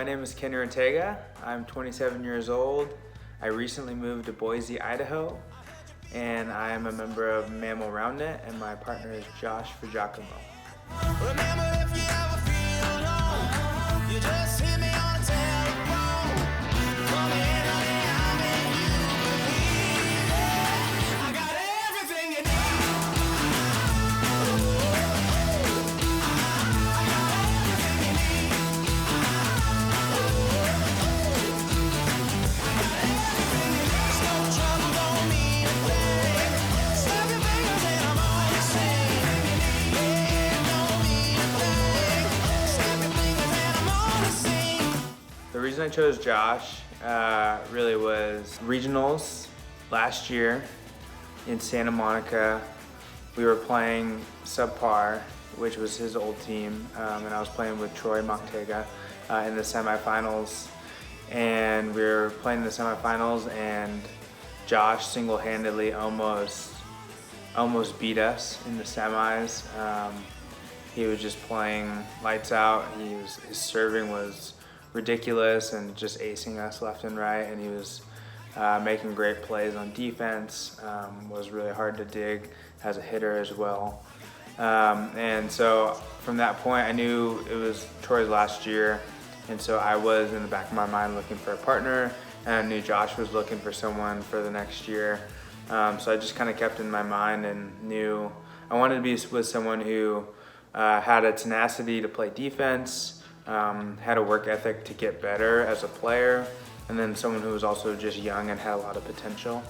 My name is Kenny Ortega. I'm 27 years old. I recently moved to Boise, Idaho, and I am a member of Mammal Roundnet, and my partner is Josh for Giacomo. Remember, if you ever feel alone, you just hit me on the telephone. Call me anything, I'll make you believe it. I got everything you need. The reason I chose Josh really was regionals last year in Santa Monica. We were playing subpar, which was his old team, and I was playing with Ortega in the semifinals. And we were playing in the semifinals, and Josh single-handedly almost beat us in the semis. He was just playing lights out. His serving was ridiculous and just acing us left and right, and he was making great plays on defense. Was really hard to dig as a hitter as well. And so from that point, I knew it was Troy's last year, and so I was in the back of my mind looking for a partner, and I knew Josh was looking for someone for the next year. So I just kind of kept in my mind and knew I wanted to be with someone who had a tenacity to play defense, had a work ethic to get better as a player, and then someone who was also just young and had a lot of potential.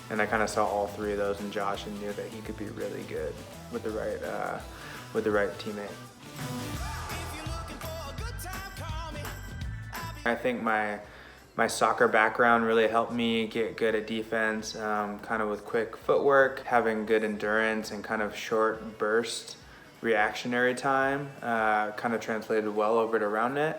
And I kind of saw all three of those in Josh and knew that he could be really good with the right teammate. I think my soccer background really helped me get good at defense, kind of with quick footwork, having good endurance, and kind of short burst reactionary time, kind of translated well over to Roundnet.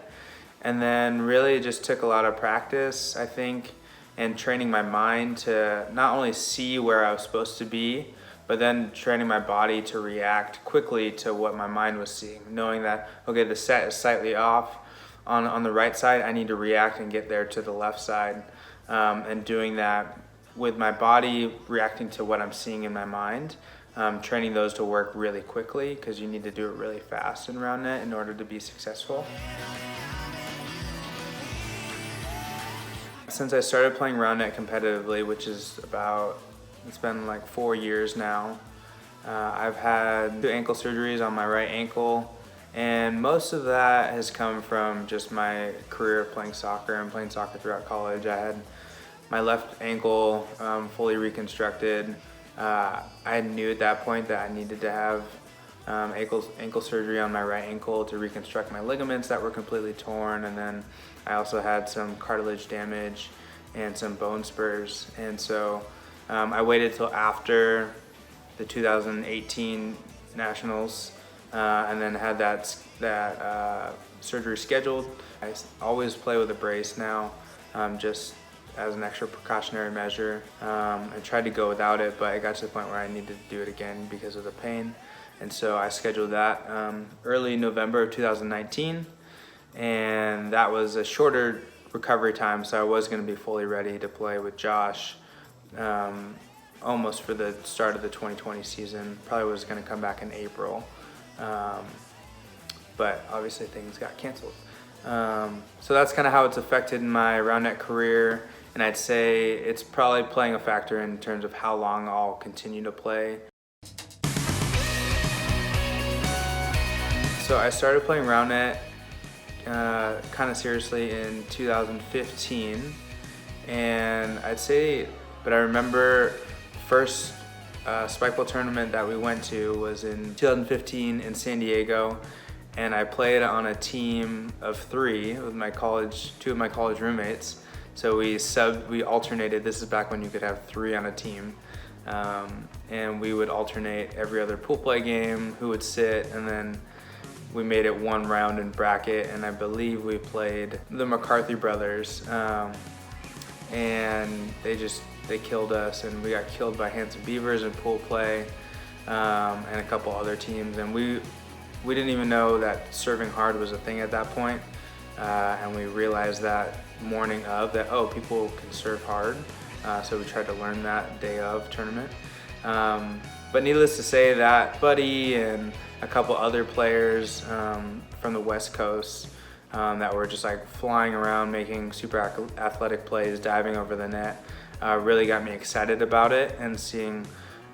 And then really it just took a lot of practice, I think, and training my mind to not only see where I was supposed to be, but then training my body to react quickly to what my mind was seeing, knowing that, okay, the set is slightly off on the right side, I need to react and get there to the left side, and doing that with my body reacting to what I'm seeing in my mind. Training those to work really quickly, because you need to do it really fast in Roundnet in order to be successful. Since I started playing Roundnet competitively, which is it's been like 4 years now, I've had 2 ankle surgeries on my right ankle, and most of that has come from just my career of playing soccer and playing soccer throughout college. I had my left ankle fully reconstructed. I knew at that point that I needed to have ankle surgery on my right ankle to reconstruct my ligaments that were completely torn, and then I also had some cartilage damage and some bone spurs. And so I waited till after the 2018 Nationals, and then had that surgery scheduled. I always play with a brace now, just as an extra precautionary measure. I tried to go without it, but it got to the point where I needed to do it again because of the pain. And so I scheduled that early November of 2019, and that was a shorter recovery time, so I was going to be fully ready to play with Josh almost for the start of the 2020 season. Probably was going to come back in April, but obviously things got canceled. So that's kind of how it's affected my Roundnet career, and I'd say it's probably playing a factor in terms of how long I'll continue to play. So I started playing Roundnet kind of seriously in 2015, and I remember first Spikeball tournament that we went to was in 2015 in San Diego, and I played on a team of 3 with 2 of my college roommates. So we alternated. This is back when you could have 3 on a team, and we would alternate every other pool play game who would sit, and then we made it 1 round in bracket, and I believe we played the McCarthy brothers, and they killed us, and we got killed by Handsome Beavers in pool play, and a couple other teams, and we didn't even know that serving hard was a thing at that point. and we realized that morning of that, oh, people can serve hard. So we tried to learn that day of tournament. But needless to say, that Buddy and a couple other players from the West Coast that were just like flying around, making super athletic plays, diving over the net, really got me excited about it, and seeing,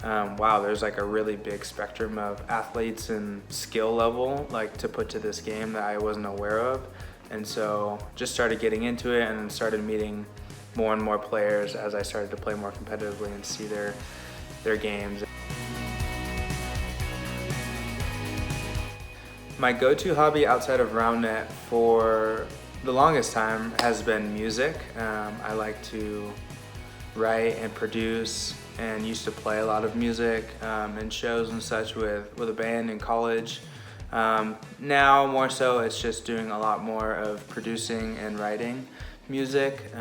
wow, there's like a really big spectrum of athletes and skill level like to put to this game that I wasn't aware of. And so just started getting into it, and then started meeting more and more players as I started to play more competitively and see their games. My go-to hobby outside of Roundnet for the longest time has been music. I like to write and produce, and used to play a lot of music in shows and such with a band in college. Now more so it's just doing a lot more of producing and writing music.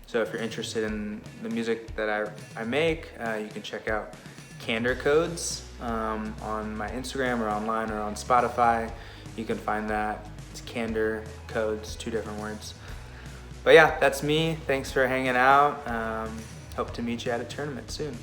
So if you're interested in the music that I make, you can check out Candor Codes on my Instagram or online or on Spotify. You can find that. It's Candor Codes, 2 different words. But yeah, that's me. Thanks for hanging out. Hope to meet you at a tournament soon.